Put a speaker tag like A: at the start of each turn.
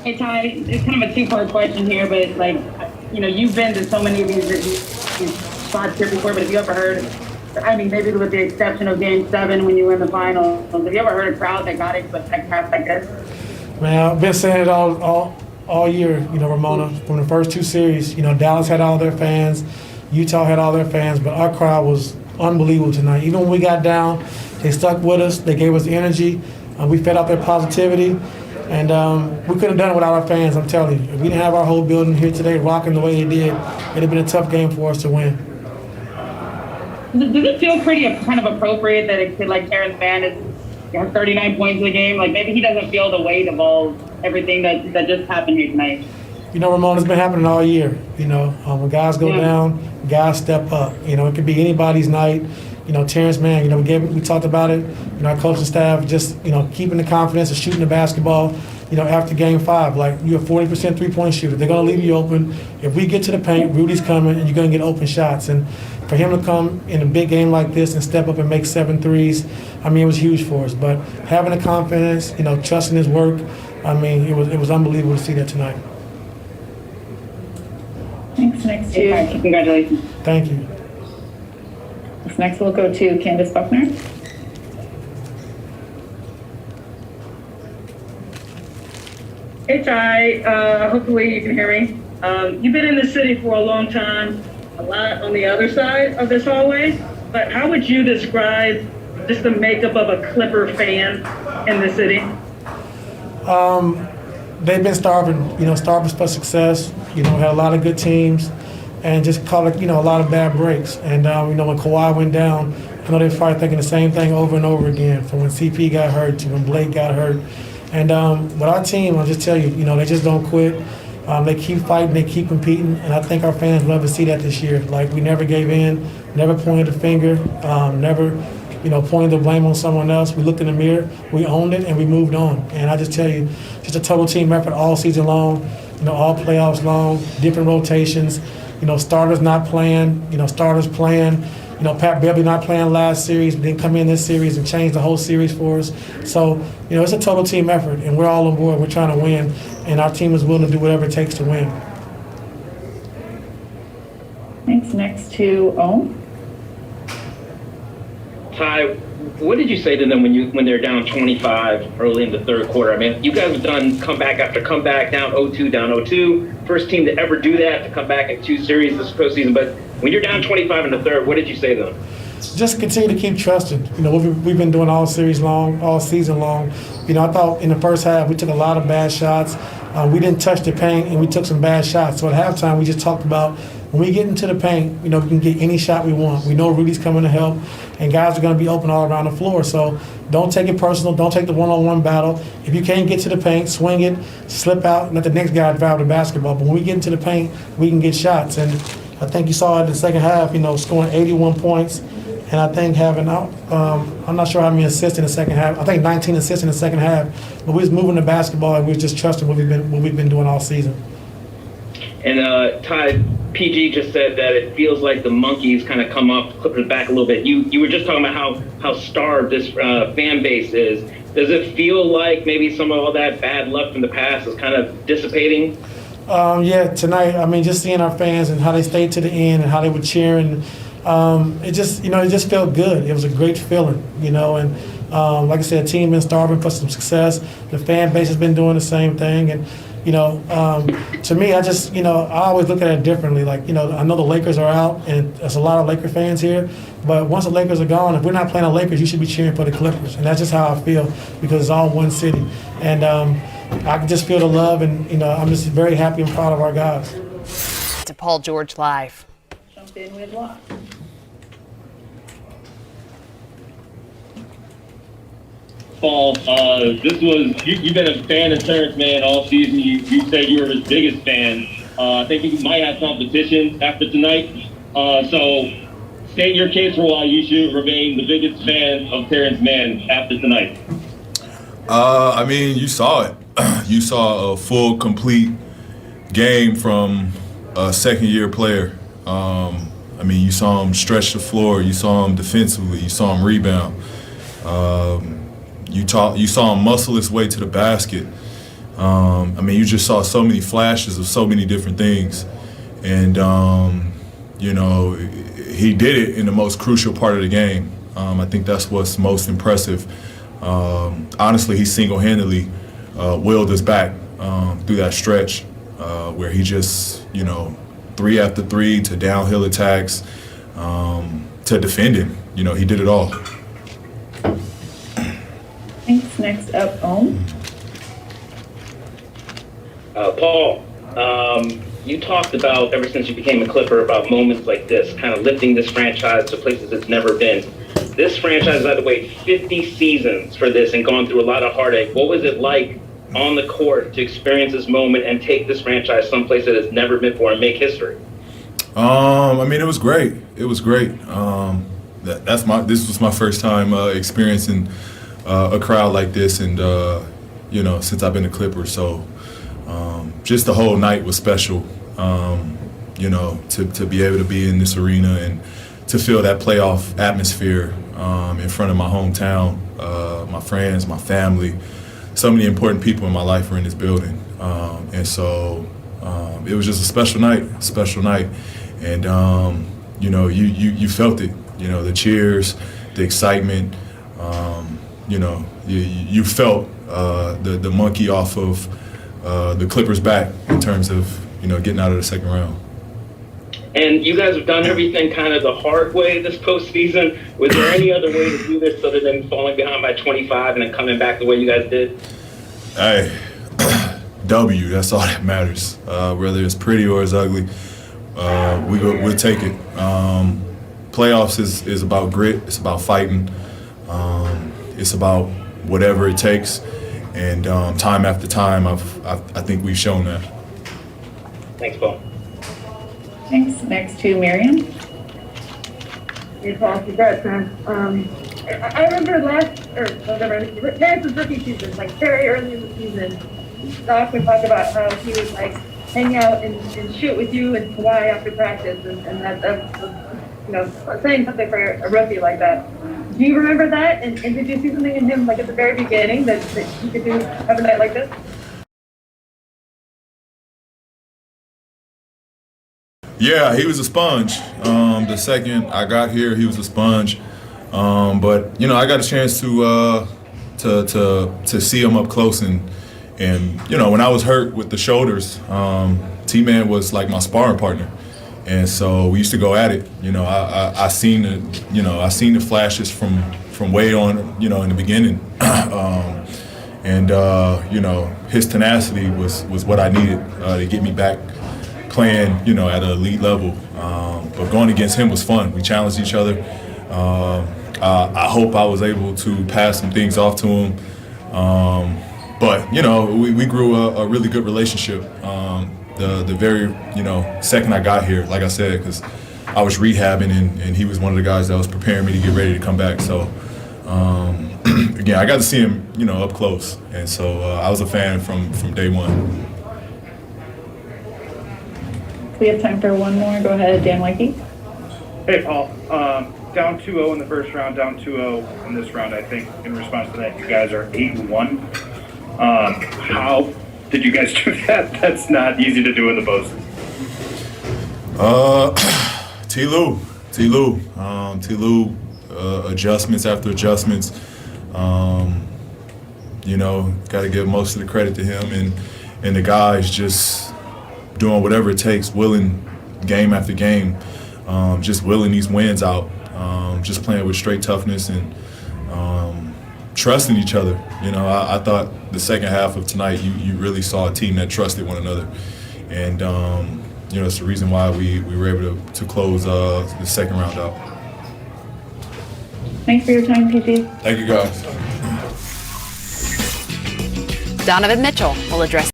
A: Hey Ty, it's kind of a two-part question here, but like, you've been to so many of these spots here before. But have you ever heard? I mean, maybe with the exception of Game 7 when you win the final, have you ever heard a crowd that got into a second half like this?
B: Man, I've been saying it all year. Ramona, from the first two series. Dallas had all their fans, Utah had all their fans, but our crowd was unbelievable tonight. Even when we got down, they stuck with us. They gave us the energy. We fed off their positivity. And we couldn't have done it without our fans, I'm telling you. If we didn't have our whole building here today rocking the way they did, it'd have been a tough game for us to win.
A: Does it feel pretty kind of appropriate that a kid like Terrence Mann has 39 points in the game? Like, maybe he doesn't feel the weight of everything that just happened here tonight.
B: Ramon, it's been happening all year. When guys go down, guys step up. It could be anybody's night. Terrence Mann, we talked about it. Our coaching staff just, keeping the confidence of shooting the basketball, after Game 5. Like, you're a 40% three-point shooter. They're going to leave you open. If we get to the paint, Rudy's coming, and you're going to get open shots. And for him to come in a big game like this and step up and make 7 threes, it was huge for us. But having the confidence, trusting his work, it was unbelievable to see that tonight.
C: Thanks. Next to
A: Congratulations.
B: Thank you.
C: next we'll go to Candace Buckner.
D: Hey Ty, hopefully you can hear me. You've been in the city for a long time, a lot on the other side of this hallway, but how would you describe just the makeup of a Clipper fan in the city?
B: They've been starving for success. Had a lot of good teams, and just caught a lot of bad breaks. And when Kawhi went down, I know they were probably thinking the same thing over and over again. From when CP got hurt to when Blake got hurt. And with our team, I'll just tell you, they just don't quit. They keep fighting, they keep competing, and I think our fans love to see that this year. Like, we never gave in, never pointed the finger, never pointed the blame on someone else. We looked in the mirror, we owned it, and we moved on. And I just tell you, just a total team effort all season long, all playoffs long, different rotations, starters not playing, starters playing. Pat Beverly not playing last series, but didn't come in this series and change the whole series for us. So, it's a total team effort, and we're all on board. We're trying to win, and our team is willing to do whatever it takes to win.
C: Thanks. Next to Ohm.
E: Ty, what did you say to them when they're down 25 early in the third quarter? I mean, you guys have done comeback after comeback, down 0-2, down 0-2. First team to ever do that, to come back in 2 series this postseason. But when you're down 25 in the third, what did you say to them?
B: Just continue to keep trusting. We've been doing all season long. I thought in the first half we took a lot of bad shots. We didn't touch the paint, and we took some bad shots. So at halftime, we just talked about when we get into the paint, we can get any shot we want. We know Rudy's coming to help, and guys are going to be open all around the floor. So don't take it personal. Don't take the one-on-one battle. If you can't get to the paint, swing it, slip out, and let the next guy drive the basketball. But when we get into the paint, we can get shots. And I think you saw it in the second half, scoring 81 points. And I think I'm not sure how many assists in the second half. I think 19 assists in the second half. But we was moving the basketball, and we was just trusting what we've been doing all season.
E: And Ty, PG just said that it feels like the monkeys kind of come up, Clippers back a little bit. You were just talking about how starved this fan base is. Does it feel like maybe some of all that bad luck from the past is kind of dissipating?
B: Yeah, tonight, just seeing our fans and how they stayed to the end and how they were cheering. It just felt good. It was a great feeling, and like I said, the team been starving for some success. The fan base has been doing the same thing, and to me, I always look at it differently. Like, I know the Lakers are out, and there's a lot of Laker fans here, but once the Lakers are gone, if we're not playing the Lakers, you should be cheering for the Clippers, and that's just how I feel, because it's all one city, and I can just feel the love, and I'm just very happy and proud of our guys.
F: To Paul George Live.
C: Jump in with Locke.
G: Paul, you've been a fan of Terrence Mann all season. You said you were his biggest fan. I think you might have competition after tonight. So state your case for why you should remain the biggest fan of Terrence Mann after tonight.
H: You saw it. You saw a full, complete game from a second-year player. You saw him stretch the floor. You saw him defensively. You saw him rebound. You saw him muscle his way to the basket. I mean, you just saw so many flashes of so many different things. And, you know, he did it in the most crucial part of the game. I think that's what's most impressive. Honestly, he single-handedly willed us back through that stretch where he just, you know, 3 after 3 to downhill attacks to defending. You know, he did it all.
C: Thanks. Next up, Ohm.
E: Paul, you talked about, ever since you became a Clipper, about moments like this, kind of lifting this franchise to places it's never been. This franchise had to wait 50 seasons for this and gone through a lot of heartache. What was it like on the court to experience this moment and take this franchise someplace that it's never been before and make history?
H: I mean, it was great. It was great. This was my first time experiencing a crowd like this, and you know, since I've been a Clipper, so just the whole night was special. You know, to be able to be in this arena and to feel that playoff atmosphere in front of my hometown, my friends, my family, so many important people in my life were in this building, and so it was just a special night, and you know, you felt it. You know, the cheers, the excitement. You know, you felt the monkey off of the Clippers' back in terms of, you know, getting out of the second round.
E: And you guys have done everything kind of the hard way this postseason. Was there any other way to do this other than falling behind by 25 and then coming back the way you guys did?
H: Hey, W, that's all that matters. Whether it's pretty or it's ugly, we'll take it. Playoffs is about grit. It's about fighting. It's about whatever it takes. And time after time, I think we've shown that.
E: Thanks, Paul.
C: Thanks. Next to Miriam.
A: Hey, Paul, congrats, man. I remember Terrence's rookie season, like very early in the season, Doc would talk about how he would like hang out and shoot with you in Hawaii after practice, and that was, you know, saying something for a rookie like that. Do you remember that? And did you see something in him like at the very beginning that he could have a night like this?
H: Yeah, he was a sponge. The second I got here, he was a sponge. But you know, I got a chance to see him up close, and you know, when I was hurt with the shoulders, T-Man was like my sparring partner, and so we used to go at it. You know, I seen the flashes from way on, you know, in the beginning, and you know, his tenacity was what I needed to get me back playing, you know, at an elite level. But going against him was fun. We challenged each other. I hope I was able to pass some things off to him. But, you know, we grew a really good relationship. The very, you know, second I got here, like I said, because I was rehabbing and he was one of the guys that was preparing me to get ready to come back. So, again, I got to see him, you know, up close. And so I was a fan from day one.
C: We have time for one more. Go ahead, Dan Wakey.
I: Hey, Paul. Down 2-0 in the first round, down 2-0 in this round. I think in response to that, you guys are 8-1. How did you guys do that? That's not easy to do in the postseason. T. Lue,
H: adjustments after adjustments. You know, got to give most of the credit to him and the guys just doing whatever it takes, willing game after game, just willing these wins out, just playing with straight toughness and trusting each other. You know, I thought the second half of tonight, you really saw a team that trusted one another. And, you know, it's the reason why we were able to close the second round out.
C: Thanks for your time, PG.
H: Thank you, guys.
F: Donovan Mitchell will address